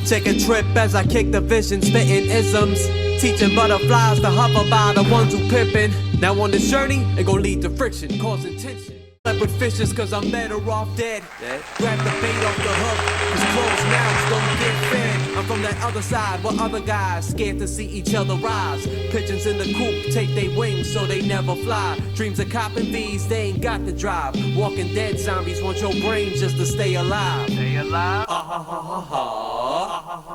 Take a trip as I kick the vision, spitting isms. Teaching butterflies to hover by the ones who pippin'. Now on this journey, it gon' lead to friction, causing tension. Slept with fishes cause I'm better off dead. Grab the bait off the hook, cause closed mouths don't get fed. I'm from that other side where other guys scared to see each other rise. Pigeons in the coop take their wings so they never fly. Dreams of copping bees, they ain't got the drive. Walking dead zombies want your brain just to stay alive. Stay alive?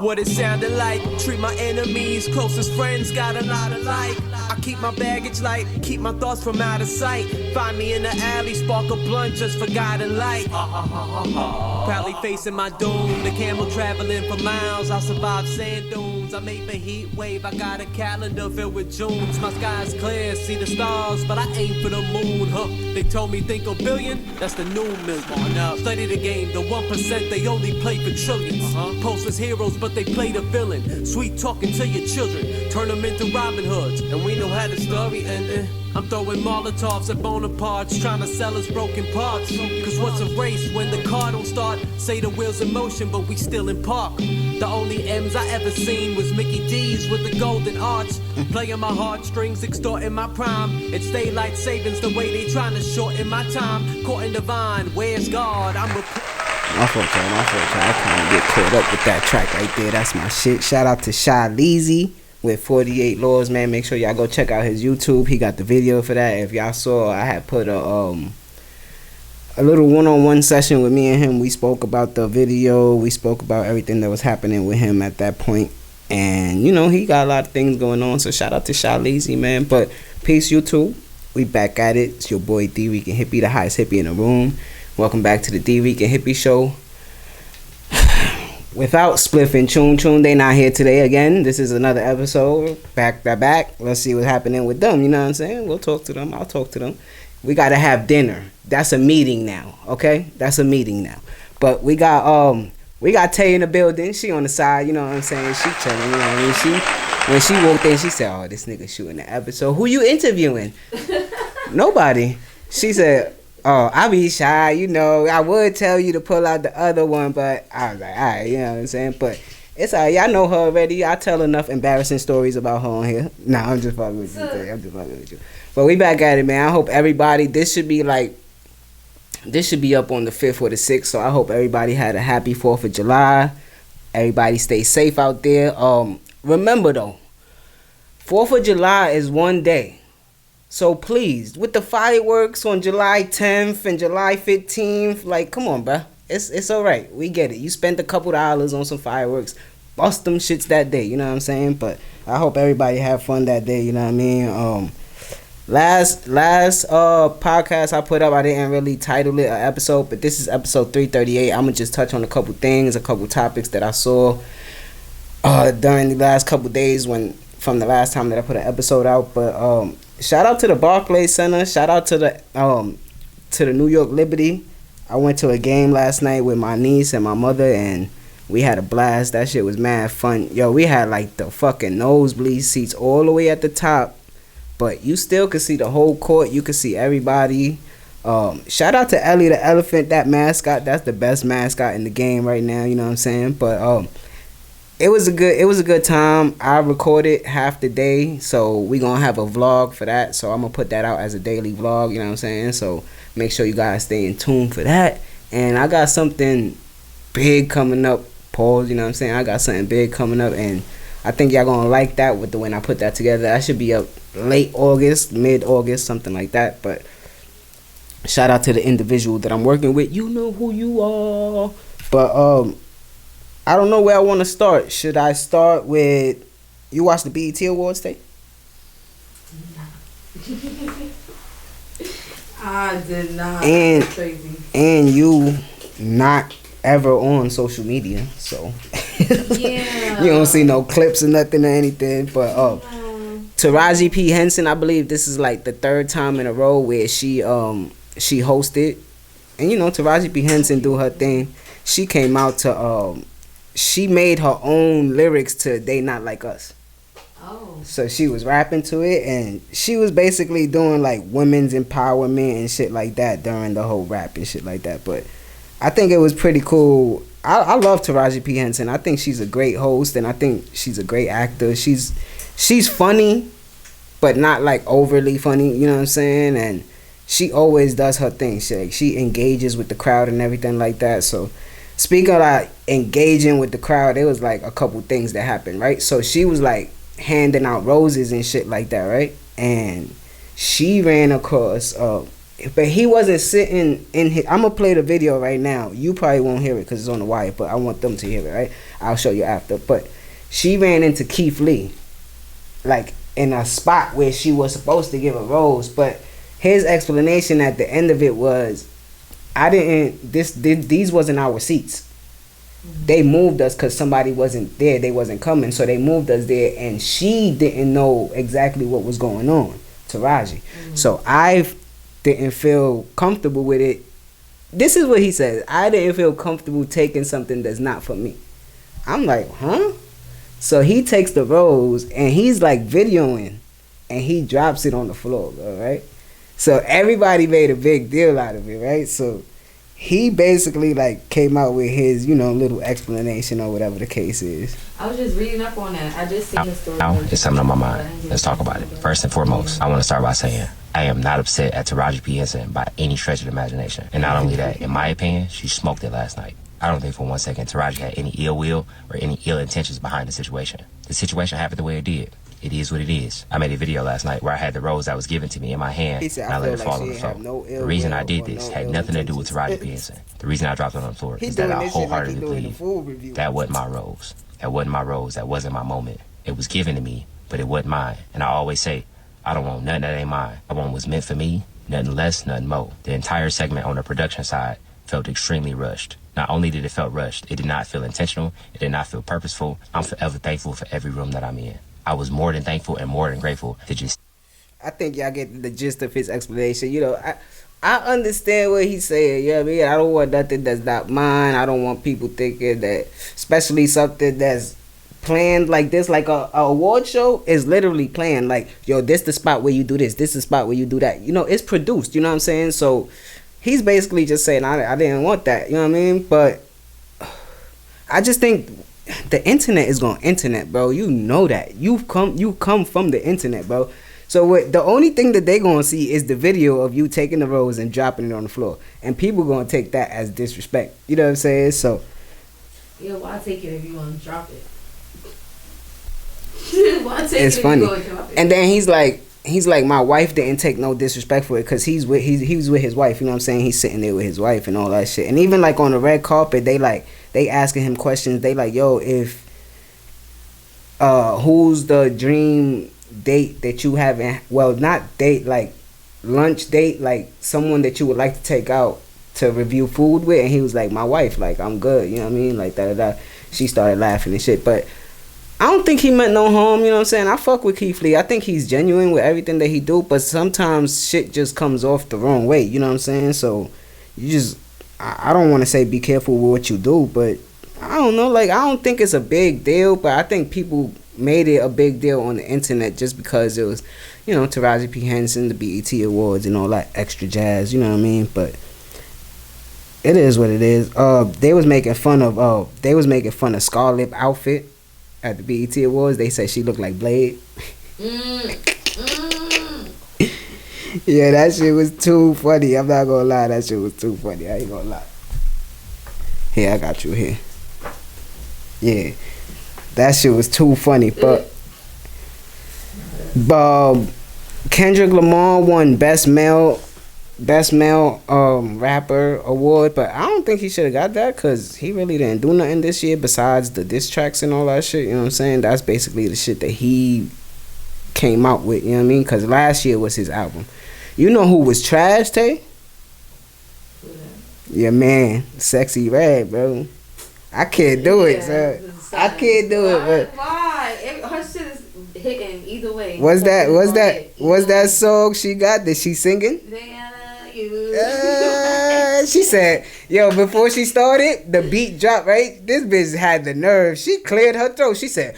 What it sounded like. Treat my enemies, closest friends, got a lot alike. I keep my baggage light, keep my thoughts from out of sight. Find me in the alley, spark a blunt just for guiding light. Proudly facing my doom, the camel traveling for miles. I survived sand dunes, I made the heat wave. I got a calendar filled with Junes. My sky's clear, see the stars, but I aim for the moon, huh? They told me think a billion, that's the new million. Study the game, the 1% they only play for trillions. Postless heroes, but they play the villain. Sweet talking to your children, turn them into Robin Hoods, and we know how the story ended. I'm throwing Molotovs at Bonaparte's, trying to sell us broken parts. Cause what's a race when the car don't start? Say the wheel's in motion, but we still in park. The only M's I ever seen was Mickey D's with the golden arch. Playing my heartstrings, extorting my prime. It's daylight savings the way they trying to shorten my time. Caught in the vine, where's God? I'm My fault, y'all. I kind of get caught up with that track right there. That's my shit. Shout out to Shah Leezy with 48 Laws, man. Make sure y'all go check out his YouTube. He got the video for that. If y'all saw, I had put a little one-on-one session with me and him. We spoke about the video. We spoke about everything that was happening with him at that point. And, you know, he got a lot of things going on. So shout out to Shah Leezy, man. But peace, YouTube. We back at it. It's your boy, Dricanhippie, the hottest hippie in the room. Welcome back to the Dricanhippie Show. Without Spliff and Chun Chun, they not here today again. This is another episode, back to back. Let's see what's happening with them, you know what I'm saying? We'll talk to them. I'll talk to them. We got to have dinner. That's a meeting now, okay? That's a meeting now. But we got Tay in the building. She on the side, you know what I'm saying? She chilling, you know what I mean? When she walked in, she said, oh, this nigga shooting the episode. Who you interviewing? Nobody. She said, oh, I be shy, you know. I would tell you to pull out the other one, but I was like, all right, you know what I'm saying? But it's all right. Y'all know her already. I tell enough embarrassing stories about her on here. Nah, I'm just fucking with you. But we back at it, man. I hope everybody, this should be up on the 5th or the 6th, so I hope everybody had a happy 4th of July. Everybody stay safe out there. Remember, though, 4th of July is one day. So please, with the fireworks on July 10th and July 15th, like, come on, bruh. It's all right. We get it. You spent a couple dollars on some fireworks. Bust them shits that day, you know what I'm saying? But I hope everybody have fun that day, you know what I mean? Last podcast I put up, I didn't really title it an episode, but this is episode 338. I'm going to just touch on a couple things, a couple topics that I saw during the last couple days from the last time that I put an episode out. But shout out to the Barclays Center. Shout out to the New York Liberty. I went to a game last night with my niece and my mother, and we had a blast. That shit was mad fun. Yo, we had like the fucking nosebleed seats all the way at the top, but you still could see the whole court. You could see everybody. Shout out to Ellie the Elephant, that mascot. That's the best mascot in the game right now. You know what I'm saying? But it was a good time. I recorded half the day, so we gonna have a vlog for that. So I'm gonna put that out as a daily vlog. You know what I'm saying? So make sure you guys stay in tune for that. And I got something big coming up. Pause. You know what I'm saying? I got something big coming up, and I think y'all gonna like that with the when I put that together. That should be up late August, mid-August, something like that. But shout out to the individual that I'm working with. You know who you are. But I don't know where I want to start. Should I start with, you watch the BET Awards Day? I did not. And That's crazy. And you not ever on social media, so Yeah. you don't see no clips or nothing or anything. But Taraji P. Henson, I believe this is like the third time in a row where she hosted, and you know Taraji P. Henson do her thing. She came out to she made her own lyrics to They Not Like Us. Oh. So she was rapping to it, and she was basically doing like women's empowerment and shit like that during the whole rap and shit like that. But I think it was pretty cool. I love Taraji P. Henson. I think she's a great host, and I think she's a great actor. She's funny, but not like overly funny. You know what I'm saying? And she always does her thing. She engages with the crowd and everything like that. So, speaking of like engaging with the crowd, there was like a couple things that happened, right? So she was like handing out roses and shit like that, right? And she ran across, but he wasn't sitting in his. I'm gonna play the video right now. You probably won't hear it because it's on the wire, but I want them to hear it, right? I'll show you after. But she ran into Keith Lee, like in a spot where she was supposed to give a rose, but his explanation at the end of it was, these wasn't our seats. They moved us because somebody wasn't there. They wasn't coming, so they moved us there, and she didn't know exactly what was going on, Taraji. So I didn't feel comfortable with it. This is what he says. I didn't feel comfortable taking something that's not for me. I'm like, huh? So he takes the rose, and he's like videoing, and he drops it on the floor, bro, right? So everybody made a big deal out of it, right? So he basically like came out with his, little explanation or whatever the case is. I was just reading up on that. I just seen the story. Now, it's something on my mind. Let's talk about it. First and foremost, I want to start by saying I am not upset at Taraji P. Henson by any stretch of the imagination. And not only that, in my opinion, she smoked it last night. I don't think for one second Taraji had any ill will or any ill intentions behind the situation. The situation happened the way it did. It is what it is. I made a video last night where I had the rose that was given to me in my hand, and I let it fall on the floor. The reason I did this had nothing to do with Taraji P. Henson. The reason I dropped it on the floor is that I wholeheartedly believe that wasn't my rose. That wasn't my rose. That wasn't my moment. It was given to me, but it wasn't mine. And I always say, I don't want nothing that ain't mine. I want what's meant for me, nothing less, nothing more. The entire segment on the production side felt extremely rushed. Not only did it feel rushed, it did not feel intentional. It did not feel purposeful. I'm forever thankful for every room that I'm in. I was more than thankful and more than grateful to just... I think y'all get the gist of his explanation. I understand what he's saying. You know what I mean? I don't want nothing that's not mine. I don't want people thinking that, especially something that's planned like this, like a award show is literally planned. Like, yo, this the spot where you do this. This the spot where you do that. It's produced. You know what I'm saying? So he's basically just saying, I didn't want that. You know what I mean? But I just think the internet is going internet, bro. You know that. You come from the internet, bro. So the only thing that they gonna see is the video of you taking the rose and dropping it on the floor, and people gonna take that as disrespect. You know what I'm saying? So yeah, why take it if you want to drop it? Why take it's it funny. if you want to drop it? And then he's like, my wife didn't take no disrespect for it because he was with his wife. You know what I'm saying? He's sitting there with his wife and all that shit. And even like on the red carpet, they asking him questions. They like, yo, if who's the dream date that you haven't, well, not date, like lunch date, like someone that you would like to take out to review food with? And he was like, my wife, like, I'm good, you know what I mean, like that. She started laughing and shit, but I don't think he meant no harm. You know what I'm saying? I fuck with Keith Lee. I think he's genuine with everything that he do, but sometimes shit just comes off the wrong way. You know what I'm saying? So you just, I don't want to say be careful with what you do, but I don't know, like, I don't think it's a big deal, but I think people made it a big deal on the internet just because it was, Taraji P. Henson, the BET Awards, and all that extra jazz. You know what I mean? But it is what it is. They was making fun of Scarlett's outfit at the BET Awards. They said she looked like Blade. Yeah, that shit was too funny. I'm not gonna lie, that shit was too funny. I ain't gonna lie. Here, I got you here. Yeah, that shit was too funny. But Kendrick Lamar won Best Male Rapper Award, but I don't think he should have got that because he really didn't do nothing this year besides the diss tracks and all that shit. You know what I'm saying? That's basically the shit that he came out with. You know what I mean? Because last year was his album. You know who was trash, Tay? Yeah, man, Sexy Red, bro. I can't do it, sir. I can't do it, bro. Why? Her shit is hitting either way. Was that song she got? That she singing? She said, yo, before she started, the beat dropped, right? This bitch had the nerve. She cleared her throat. She said,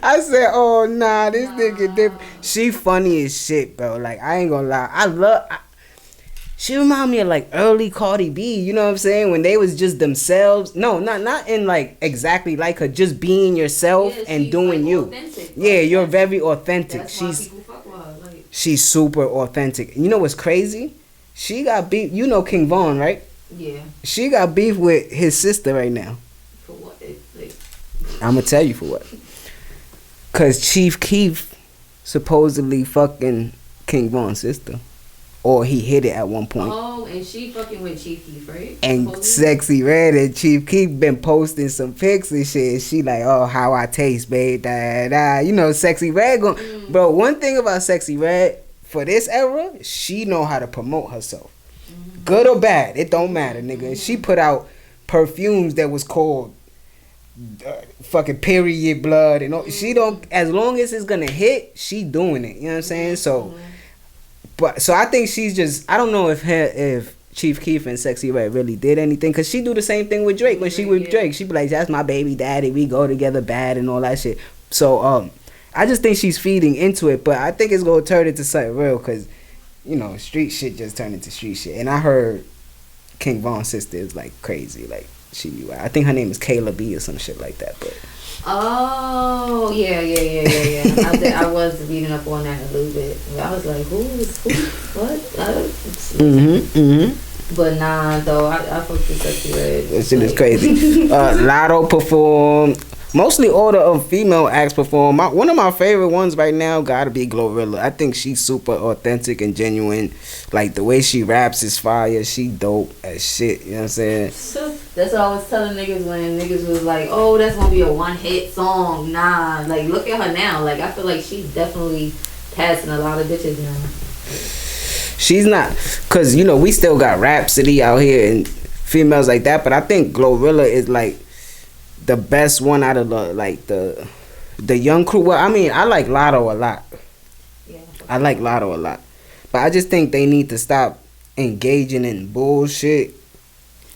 I said, oh, nah, this nigga different. She funny as shit, bro. Like, I ain't gonna lie. She remind me of like early Cardi B, you know what I'm saying? When they was just themselves. No, not in like exactly like her, just being yourself and doing like you. Authentic, yeah, you're very authentic. That's why people fuck with her. Like, she's super authentic. You know what's crazy? She got beef. You know King Von, right? yeah. She got beef with his sister right now. For what? Like, I'm gonna tell you for what. Cause Chief Keef supposedly fucking King Von's sister. Or he hit it at one point. oh, and she fucking with Chief Keef, right? And Supposedly? Sexy Red and Chief Keef been posting some pics and shit. She like, oh, how I taste, babe. Da, da. You know, Sexy Red Bro, one thing about Sexy Red, for this era, she know how to promote herself. Good or bad, it don't matter, nigga. And she put out perfumes that was called fucking period blood and all. She don't, as long as it's gonna hit, she doing it. You know what I'm saying? So, so I think she's just, I don't know if Chief Keef and Sexy Red really did anything, because she do the same thing with Drake. When she with Drake, she be like, that's my baby daddy, we go together bad and all that shit. So I just think she's feeding into it, but I think it's gonna turn into something real, because you know, street shit just turned into street shit. And I heard King Von's sister is like crazy, like I think her name is Kayla B or some shit like that. But oh yeah. I was reading up on that a little bit. I was like, who? What? But nah, though I fucked with Sexy Red. That shit is crazy. Lotto performed. Mostly all the female acts perform. One of my favorite ones right now gotta be Glorilla. I think she's super authentic and genuine. Like, the way she raps is fire. She dope as shit. You know what I'm saying? That's what I was telling niggas when niggas was like, oh, that's gonna be a one-hit song. Nah, like, look at her now. Like, I feel like she's definitely passing a lot of bitches now. She's not, because, you know, we still got Rhapsody out here and females like that, but I think Glorilla is like the best one out of the young crew. Well, I mean, I like Lotto a lot. Yeah. I like Lotto a lot. But I just think they need to stop engaging in bullshit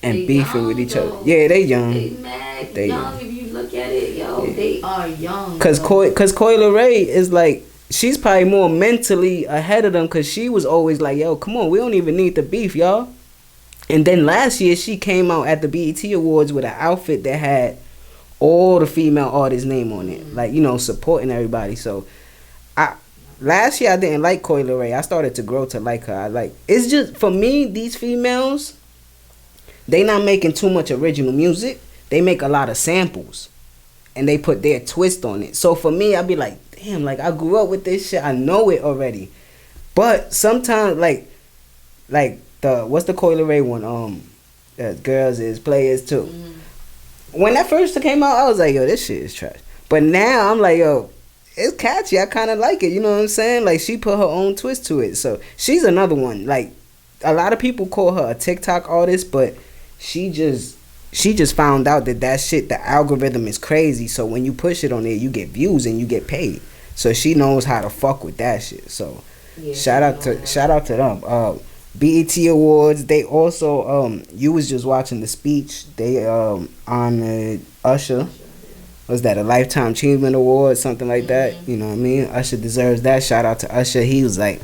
and they beefing young, with each though. other. Yeah, they young. They mad They young. If you look at it, yo, they are young. Cause Coi Leray is like, she's probably more mentally ahead of them, because she was always like, yo, come on, we don't even need the beef, y'all. And then last year, she came out at the BET Awards with an outfit that had all the female artists' name on it. Like, you know, supporting everybody. So, last year, I didn't like Coi Leray. I started to grow to like her. It's just, for me, these females, they not making too much original music. They make a lot of samples. And they put their twist on it. So, for me, I'd be like, damn, like, I grew up with this shit. I know it already. But sometimes, like what's the Coi Leray one? Girls is players too. When that first came out, I was like, yo, this shit is trash. But now I'm like, yo, it's catchy. I kind of like it. You know what I'm saying? Like, she put her own twist to it. So she's another one. Like, a lot of people call her a TikTok artist, but she just found out that shit, the algorithm is crazy. So when you push it on there, you get views and you get paid. So she knows how to fuck with that shit. So yeah, shout out to them. BET Awards, they also you was just watching the speech. They honored Usher. Was that a Lifetime Achievement Award, something like that? You know what I mean? Usher deserves that. Shout out to Usher. He was like,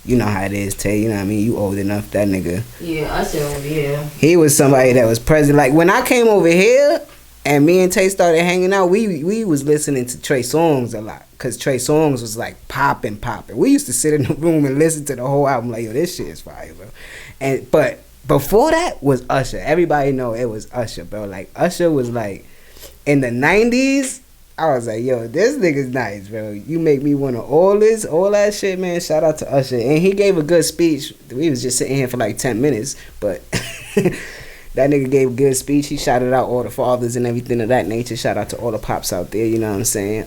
you know how it is, Tay. You know what I mean? You old enough, that nigga. Yeah, Usher, yeah. He was somebody that was present. Like, when I came over here and me and Tay started hanging out, we was listening to Trey Songz a lot. Because Trey Songz was like popping. We used to sit in the room and listen to the whole album like, yo, this shit is fire, bro. But before that was Usher. Everybody know it was Usher, bro. Like, Usher was like, in the 90s, I was like, yo, this nigga's nice, bro. You make me want to all that shit, man. Shout out to Usher. And he gave a good speech. We was just sitting here for like 10 minutes, but that nigga gave a good speech. He shouted out all the fathers and everything of that nature. Shout out to all the pops out there, you know what I'm saying?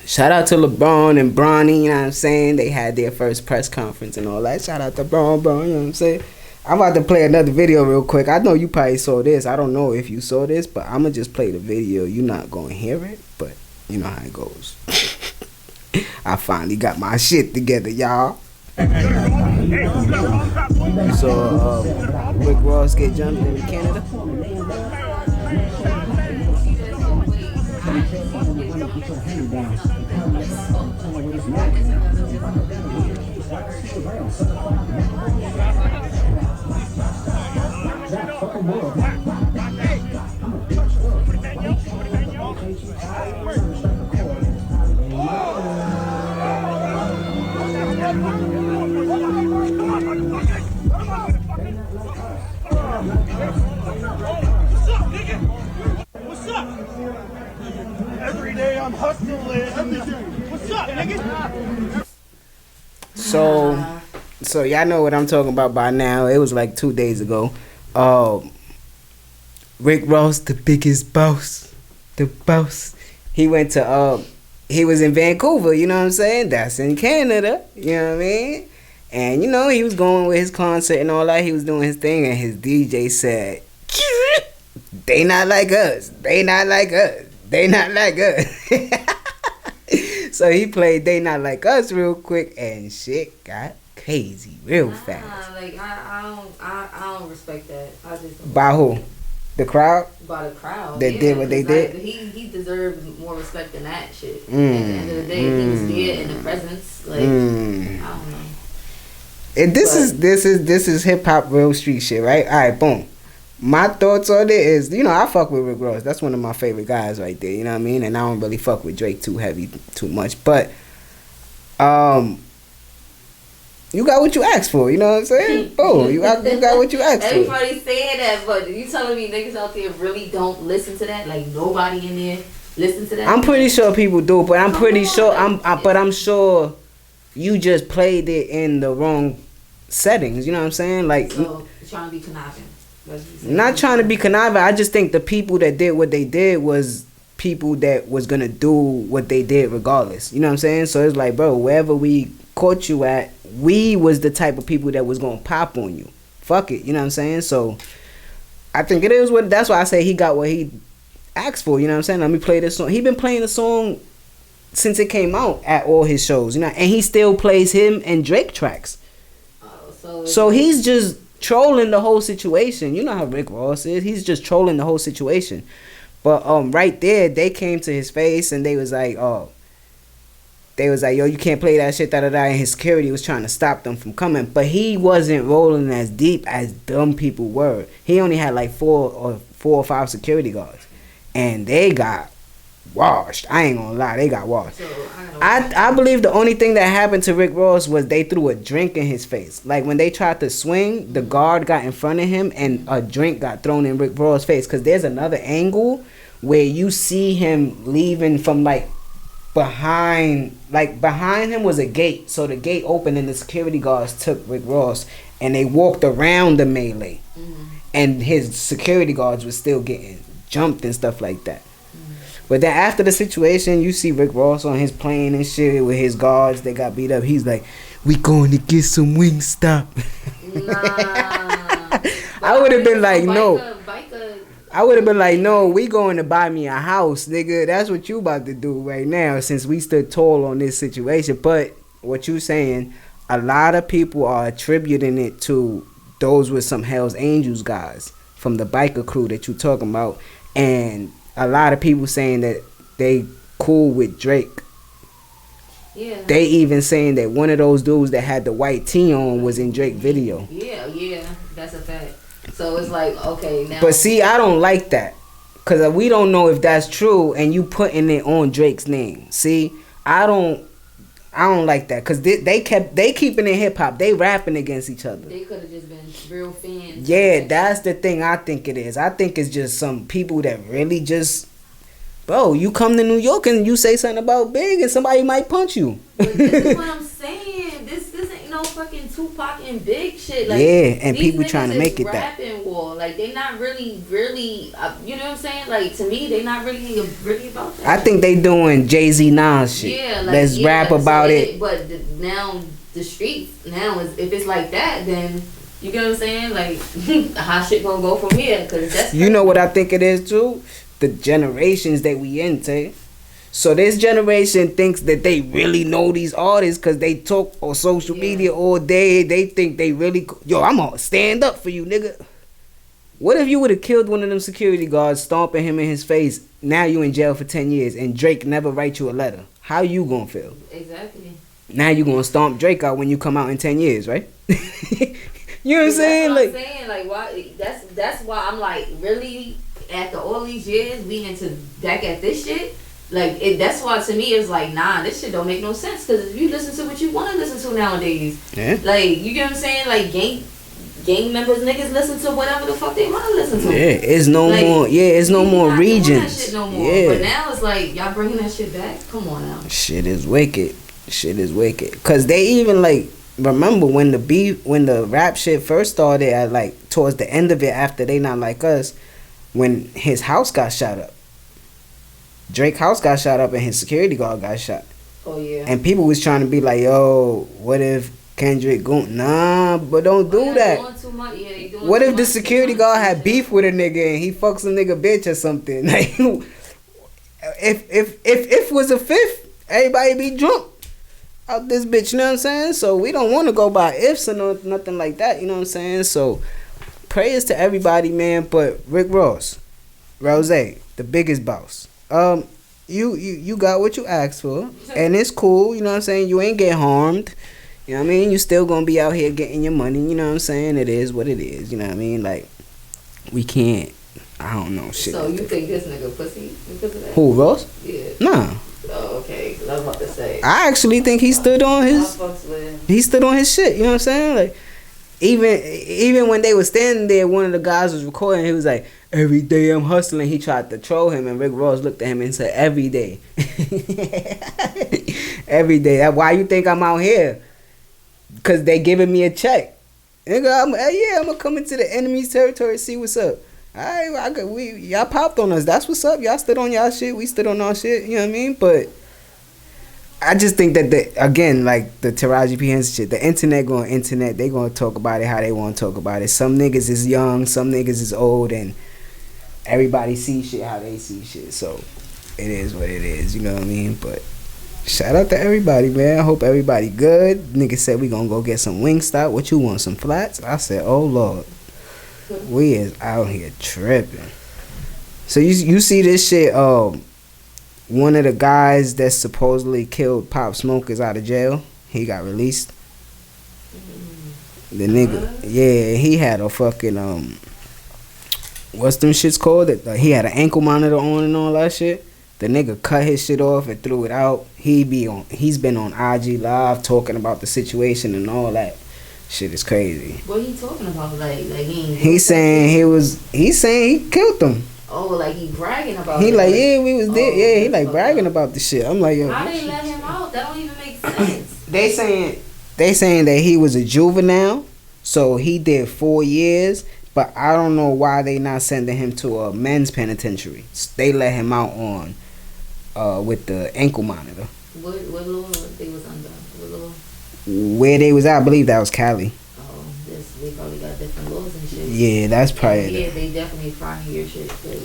Shout out to LeBron and Bronnie, you know what I'm saying? They had their first press conference and all that. Shout out to Bron, you know what I'm saying? I'm about to play another video real quick. I know you probably saw this. I don't know if you saw this, but I'm going to just play the video. You're not going to hear it, but you know how it goes. I finally got my shit together, y'all. So, Rick Ross get jumped in Canada. What's up? Every day I'm hustling. What's up, nigga? So y'all know what I'm talking about by now. It was like 2 days ago. Rick Ross, the biggest boss. The boss. He went to he was in Vancouver, you know what I'm saying? That's in Canada, you know what I mean? And you know, he was going with his concert and all that. He was doing his thing, and his DJ said, "They not like us. They not like us. They not like us." So he played "They Not Like Us" real quick, and shit got crazy real fast. Like I don't respect that. I just don't. By who? The crowd? By the crowd. That did what they did? He deserved more respect than that shit. At the end of the day, he was there in the presence. Like I don't know. And this is hip hop real street shit, right? All right, boom. My thoughts on it is, you know, I fuck with Rick Ross. That's one of my favorite guys right there. You know what I mean? And I don't really fuck with Drake too much. But you got what you asked for. You know what I'm saying? Oh, you got what you asked for. Everybody's saying that, but you telling me niggas out there really don't listen to that? Like nobody in there listen to that? I'm pretty sure people do, but I'm sure you just played it in the wrong settings. You know what I'm saying? Like, so trying to be conniving. Not trying to be conniving. I just think the people that did what they did was people that was gonna do what they did regardless. You know what I'm saying? So it's like, bro, wherever we caught you at, we was the type of people that was gonna pop on you. Fuck it. You know what I'm saying? So I think it is what. That's why I say he got what he asked for. You know what I'm saying? Let me play this song. He been playing the song since it came out at all his shows. You know, and he still plays him and Drake tracks. So he's just trolling the whole situation. You know how Rick Ross is. He's just trolling the whole situation. But right there, they came to his face and they was like, yo, you can't play that shit, da da da. And his security was trying to stop them from coming. But he wasn't rolling as deep as dumb people were. He only had like four or five security guards, and they got washed. I ain't gonna lie, they got washed. So, I believe the only thing that happened to Rick Ross was they threw a drink in his face. Like when they tried to swing, the guard got in front of him and a drink got thrown in Rick Ross' face. Cause there's another angle where you see him leaving from like behind him was a gate. So the gate opened and the security guards took Rick Ross and they walked around the melee. And his security guards were still getting jumped and stuff like that. But then after the situation, you see Rick Ross on his plane and shit with his guards. They got beat up. He's like, "We going to get some Wingstop." Nah. I would have been like, no. I would have been like, no, we going to buy me a house, nigga. That's what you about to do right now since we stood tall on this situation. But what you saying, a lot of people are attributing it to those with some Hell's Angels guys from the biker crew that you talking about. And a lot of people saying that they cool with Drake. Yeah. They even saying that one of those dudes that had the white tee on was in Drake video. Yeah, that's a fact. So it's like, okay, now. But see, I don't like that. Because we don't know if that's true and you putting it on Drake's name. See, I don't like that. Because they keeping it hip hop. They rapping against each other. They could have just been real fans. Yeah, that's the thing I think it is. I think it's just some people that really just, bro, you come to New York and you say something about Big and somebody might punch you. But this is what I'm saying. This ain't no fucking Tupac and Big shit. Like, yeah, and people trying to make it that. Rapping war. Like, they not really, you know what I'm saying? Like, to me, they not really about that. I think they doing Jay-Z Nas shit. Yeah, like, let's rap about it. But now the streets, now, if it's like that, then, you get what I'm saying? Like, how shit gonna go from here? Cause that's you know what I think it is, too? The generations that we into. So this generation thinks that they really know these artists because they talk on social media all day. They think they really, yo, I'm gonna stand up for you, nigga. What if you would have killed one of them security guards, stomping him in his face? Now you in jail for 10 years and Drake never write you a letter. How you gonna feel? Exactly. Now you gonna stomp Drake out when you come out in 10 years, right? You know what I'm saying? Like, I'm saying, like, why? That's why I'm like, really, after all these years, we into back at this shit. Like, that's why to me it's like, nah, this shit don't make no sense. Because if you listen to what you want to listen to nowadays, like, you get what I'm saying? Like, gang members, niggas listen to whatever the fuck they want to listen to. Yeah, it's no like, more. Yeah, it's no more regions. That shit no more. Yeah. But now it's like, y'all bringing that shit back. Come on now. Shit is wicked. Cause they even like remember when the rap shit first started at like towards the end of it after They Not Like Us, when his house got shot up. Drake's house got shot up and his security guard got shot. Oh yeah. And people was trying to be like, yo, what if Kendrick go? Nah, but don't do that. What if the security guard had beef with a nigga and he fucks a nigga bitch or something? Like, if was a fifth, everybody be drunk out this bitch. You know what I'm saying? So we don't want to go by ifs or nothing like that. You know what I'm saying? So prayers to everybody, man. But Rick Ross, Rose, the biggest boss. You got what you asked for, and it's cool. You know what I'm saying? You ain't get harmed. You know what I mean? You still gonna be out here getting your money. You know what I'm saying? It is what it is. You know what I mean? Like, we can't. I don't know shit. So you think this nigga pussy because of that? Who, Ross? Yeah. Nah. Oh, okay. I was about to say. I actually think he stood on his. He stood on his shit. You know what I'm saying? Like, even when they were standing there, one of the guys was recording. He was like, "Every day I'm hustling." He tried to troll him, and Rick Ross looked at him and said, "Every day, every day. That's why you think I'm out here? Cause they giving me a check. Nigga, I'm gonna come into the enemy's territory, see what's up. Alright, y'all popped on us. That's what's up. Y'all stood on y'all shit. We stood on our shit. You know what I mean? But I just think that again, like the Taraji P. Henson shit, the internet they gonna talk about it how they want to talk about it. Some niggas is young, some niggas is old, and everybody see shit how they see shit. So it is what it is. You know what I mean? But shout out to everybody, man. I hope everybody good. Nigga said we gonna go get some Wingstop. What you want, some flats? I said, oh Lord, we is out here tripping. So you see this shit? One of the guys that supposedly killed Pop Smoke is out of jail. He got released. The nigga, yeah, he had a fucking what's them shits called? He had an ankle monitor on and all that shit. The nigga cut his shit off and threw it out. He's been on IG Live talking about the situation and all that. Shit is crazy. What he talking about? Like he's saying he killed them. Oh, like he bragging about it. He like, like, yeah, we was there. Yeah, he like bragging about the shit. I'm like, yo. How they let him out? That don't even make sense. They saying that he was a juvenile, so he did 4 years. But I don't know why they not sending him to a men's penitentiary. They let him out on with the ankle monitor. What law they was under? What law? Where they was at, I believe that was Cali. Oh, they probably got different laws and shit. Yeah, that's probably. Yeah, they definitely trying to hear shit. But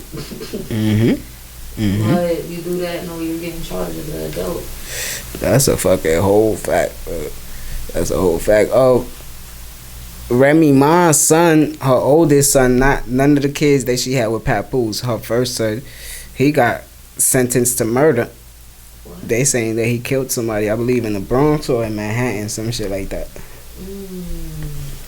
you do that, no, you're getting charged as an adult. That's a fucking whole fact. That's a whole fact. Oh, Remy Ma's son, her oldest son, none of the kids that she had with Papoose, her first son, he got sentenced to murder. What? They saying that he killed somebody, I believe in the Bronx or in Manhattan, some shit like that.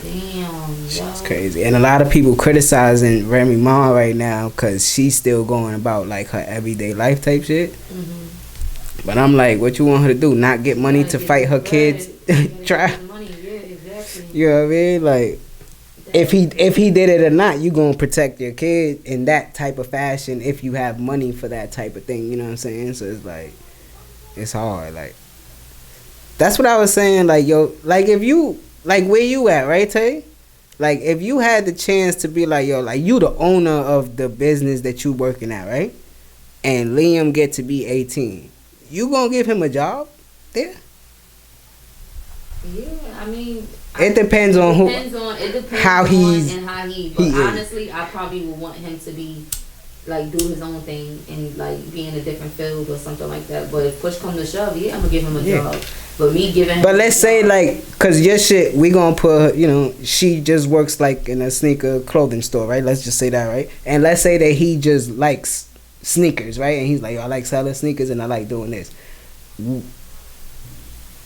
Damn, shit's crazy. And a lot of people criticizing Remy Ma right now because she's still going about like her everyday life type shit. But I'm like, what you want her to do? Not get money to fight her kids? Try. You know what I mean? Like, if he did it or not, you gonna protect your kid in that type of fashion if you have money for that type of thing. You know what I'm saying? So it's like, it's hard. Like, that's what I was saying. Like, yo, like if you, like where you at, right, Tay? Like, if you had the chance to be like, yo, like you the owner of the business that you working at, right? And Liam get to be 18, you gonna give him a job there? Yeah, I mean, it depends on who, how he's, and how he. But honestly, I probably would want him to be like do his own thing and like be in a different field or something like that. But if push come to shove, yeah, I'm gonna give him a job. But me giving. But let's say like, cause your shit, we gonna put, you know, she just works like in a sneaker clothing store, right? Let's just say that, right? And let's say that he just likes sneakers, right? And he's like, yo, I like selling sneakers and I like doing this.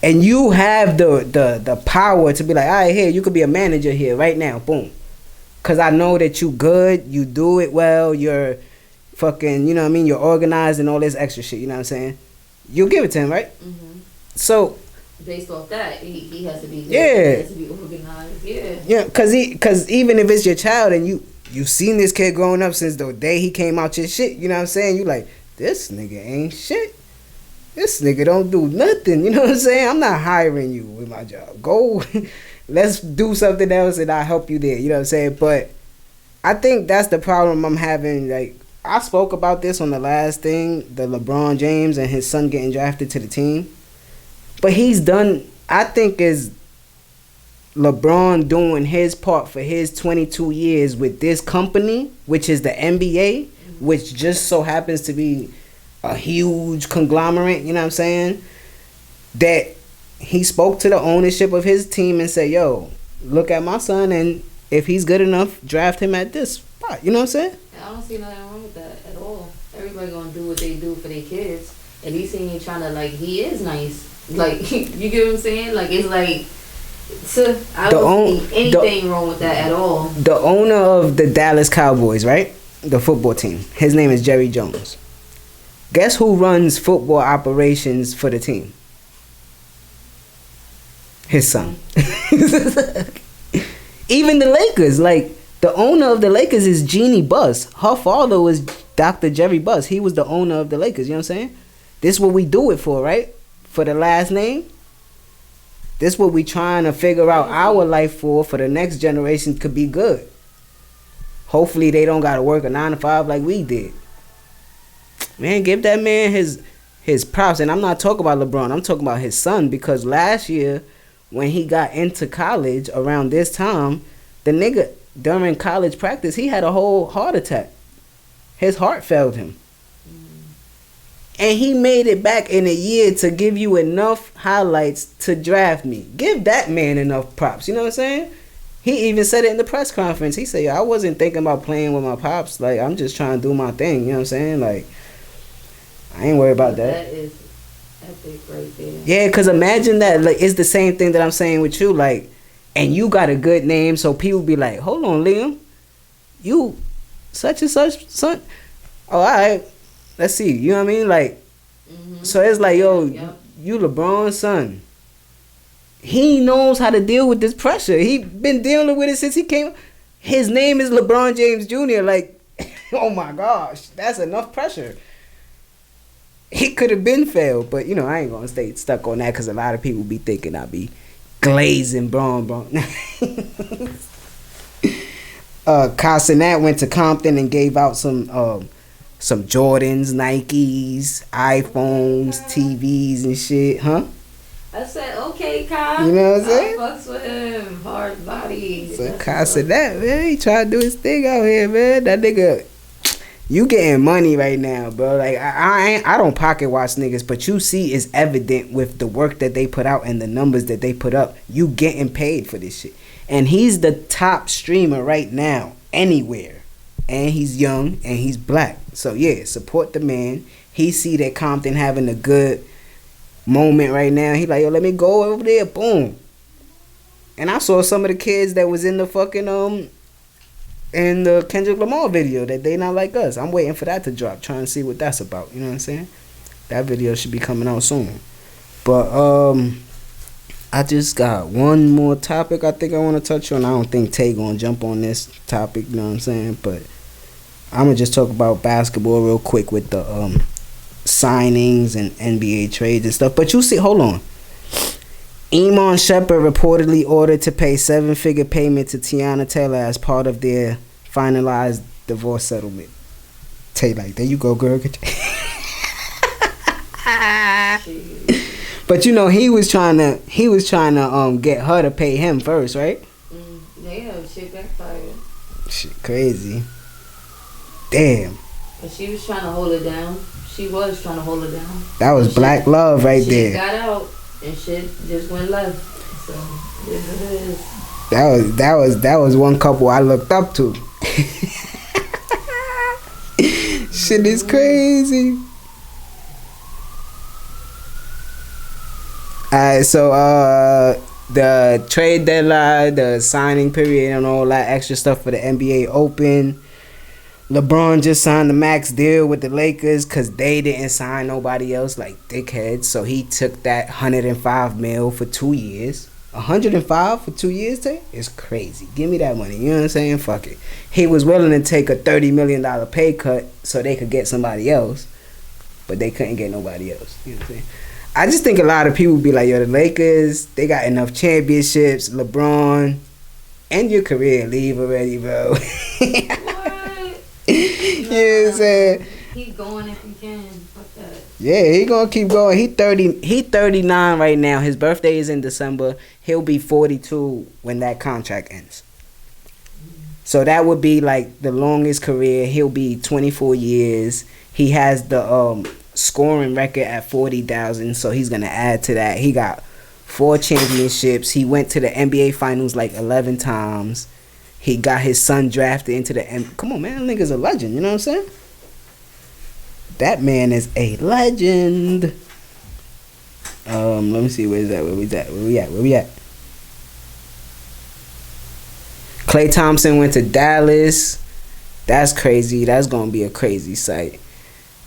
And you have the power to be like, all right, here, you could be a manager here right now, boom. Cause I know that you good, you do it well, you're fucking, you know what I mean, you're organized and all this extra shit, you know what I'm saying? You give it to him, right? Mm-hmm. So based off that, he has to be good. Yeah. He has to be organized. Yeah. yeah, cause even if it's your child and you seen this kid growing up since the day he came out your shit, you know what I'm saying? You like, this nigga ain't shit. This nigga don't do nothing, you know what I'm saying? I'm not hiring you with my job. Go, let's do something else and I'll help you there, you know what I'm saying? But I think that's the problem I'm having. Like, I spoke about this on the last thing, the LeBron James and his son getting drafted to the team. But he's done, I think, is LeBron doing his part for his 22 years with this company, which is the NBA, which just so happens to be a huge conglomerate, you know what I'm saying? That he spoke to the ownership of his team and said, yo, look at my son, and if he's good enough, draft him at this spot. You know what I'm saying? I don't see nothing wrong with that at all. Everybody gonna do what they do for their kids. At least he ain't trying to, like, he is nice. Like, you get what I'm saying? Like, it's like, so I don't see anything wrong with that at all. The owner of the Dallas Cowboys, right? The football team. His name is Jerry Jones. Guess who runs football operations for the team? His son. Even the Lakers, like, the owner of the Lakers is Jeannie Buss. Her father was Dr. Jerry Buss. He was the owner of the Lakers, you know what I'm saying? This is what we do it for, right? For the last name. This is what we trying to figure out our life for the next generation could be good. Hopefully they don't got to work a 9 to 5 like we did. Man, give that man his props. And I'm not talking about LeBron. I'm talking about his son, because last year when he got into college around this time, the nigga during college practice, he had a whole heart attack. His heart failed him. And he made it back in a year to give you enough highlights to draft me. Give that man enough props. You know what I'm saying? He even said it in the press conference. He said, I wasn't thinking about playing with my pops. Like, I'm just trying to do my thing. You know what I'm saying? Like, I ain't worried about that. That is epic right there. Yeah, because imagine that. Like, it's the same thing that I'm saying with you. Like, and you got a good name, so people be like, hold on, Liam. You such and such son? Oh, all right. Let's see. You know what I mean? Like, so it's like, yo, you LeBron's son. He knows how to deal with this pressure. He been dealing with it since he came. His name is LeBron James Jr. Like, oh my gosh, that's enough pressure. He could have been failed, but you know, I ain't gonna stay stuck on that because a lot of people be thinking I be glazing Bron. Cenat went to Compton and gave out some Jordans, Nikes, iPhones, TVs and shit, huh? I said, okay, Kai. You know what I'm saying? I fucks with him. Hard body. So Cenat, man, he trying to do his thing out here, man. That nigga, you getting money right now, bro. Like, I don't pocket watch niggas, but you see it's evident with the work that they put out and the numbers that they put up. You getting paid for this shit. And he's the top streamer right now, anywhere. And he's young and he's black. So yeah, support the man. He see that Compton having a good moment right now. He like, yo, let me go over there. Boom. And I saw some of the kids that was in the fucking in the Kendrick Lamar video that they not like us. I'm waiting for that to drop, trying to see what that's about. You know what I'm saying? That video should be coming out soon. But I just got one more topic I think I want to touch on. I don't think Tay gonna jump on this topic, you know what I'm saying? But I'm gonna just talk about basketball real quick with the signings and NBA trades and stuff. But you see, hold on. Iman Shepherd reportedly ordered to pay 7-figure payment to Tiana Taylor as part of their finalized divorce settlement. Tay like, there you go, girl. But you know, he was trying to get her to pay him first, right? Yeah, shit backfired. Shit crazy. Damn. But she was trying to hold it down. She was trying to hold it down. That was black love right there. She got out and shit just went left. So this it is. That was one couple I looked up to. Shit is crazy. Alright, so the trade deadline, the signing period, and all that extra stuff for the NBA open. LeBron just signed the max deal with the Lakers because they didn't sign nobody else, like dickheads. So he took that 105 mil for 2 years. 105 for 2 years, Tay? It's crazy. Give me that money. You know what I'm saying? Fuck it. He was willing to take a $30 million pay cut so they could get somebody else, but they couldn't get nobody else. You know what I'm saying? I just think a lot of people be like, yo, the Lakers, they got enough championships. LeBron, end your career, leave already, bro. What? You know what I'm saying? Keep going if you can. Fuck that. Yeah, he gonna keep going. He 39 right now. His birthday is in December. He'll be 42 when that contract ends. So that would be like the longest career. He'll be 24 years. He has the scoring record at 40,000, so he's gonna add to that. He got 4 championships. He went to the NBA Finals like 11 times. He got his son drafted into the Come on, man, that nigga's a legend. You know what I'm saying? That man is a legend. Let me see, where we at? Klay Thompson went to Dallas. That's crazy. That's gonna be a crazy sight.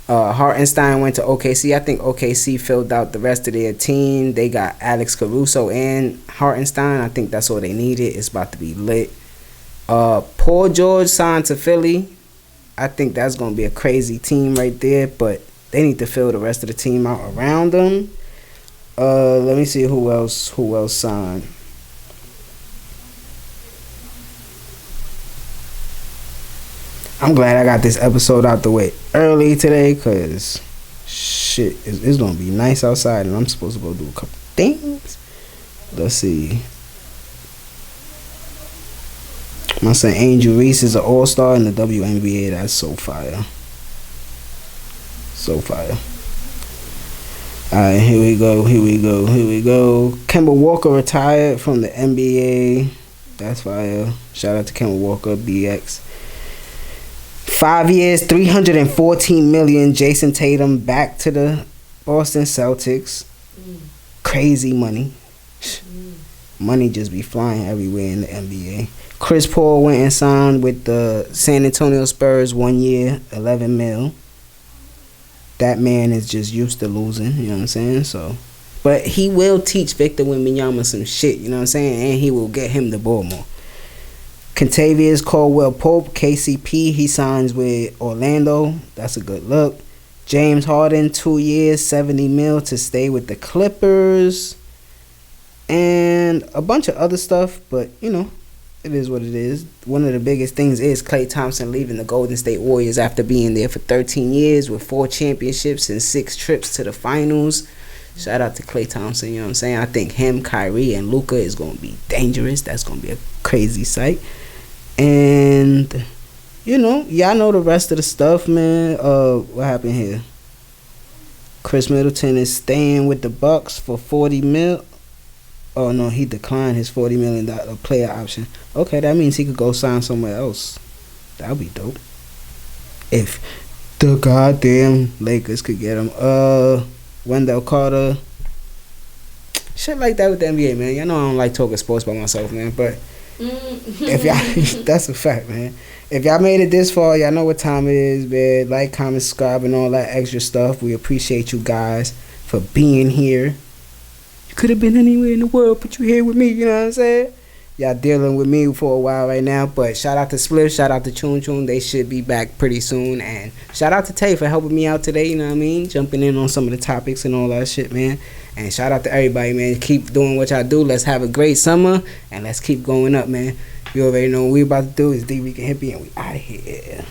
Hartenstein went to OKC. I think OKC filled out the rest of their team. They got Alex Caruso and Hartenstein. I think that's all they needed. It's about to be lit. Paul George signed to Philly. I think that's going to be a crazy team right there, but they need to fill the rest of the team out around them. Let me see who else signed. I'm glad I got this episode out the way early today, because shit, it's going to be nice outside, and I'm supposed to go do a couple things. Let's see. My son Angel Reese is an all-star in the WNBA. That's so fire. So fire. Alright, here we go. Kemba Walker retired from the NBA. That's fire. Shout out to Kemba Walker, BX. 5 years, $314 million. Jason Tatum back to the Boston Celtics. Crazy money. Money just be flying everywhere in the NBA. Chris Paul went and signed with the San Antonio Spurs 1 year, 11 mil. That man is just used to losing, you know what I'm saying? So, but he will teach Victor Wembanyama some shit, you know what I'm saying? And he will get him the ball more. Kentavious Caldwell Pope, KCP, he signs with Orlando. That's a good look. James Harden, 2 years, 70 mil to stay with the Clippers. And a bunch of other stuff, but, you know, it is what it is. One of the biggest things is Klay Thompson leaving the Golden State Warriors after being there for 13 years with 4 championships and 6 trips to the finals. Shout out to Klay Thompson, you know what I'm saying? I think him, Kyrie, and Luka is going to be dangerous. That's going to be a crazy sight. And, you know, y'all know the rest of the stuff, man. What happened here? Chris Middleton is staying with the Bucks for 40 mil. Oh, no, he declined his $40 million player option. Okay, that means he could go sign somewhere else. That would be dope. If the goddamn Lakers could get him. Wendell Carter. Shit like that with the NBA, man. Y'all know I don't like talking sports by myself, man. But if y'all, that's a fact, man. If y'all made it this far, y'all know what time it is, man. Like, comment, subscribe, and all that extra stuff. We appreciate you guys for being here. Could have been anywhere in the world, but you here with me, you know what I'm saying? Y'all dealing with me for a while right now, but shout out to Spliff, shout out to Chun Chun. They should be back pretty soon. And shout out to Tay for helping me out today, you know what I mean? Jumping in on some of the topics and all that shit, man. And shout out to everybody, man. Keep doing what y'all do. Let's have a great summer, and let's keep going up, man. You already know what we about to do. It's There Dricanhippie, and we out of here.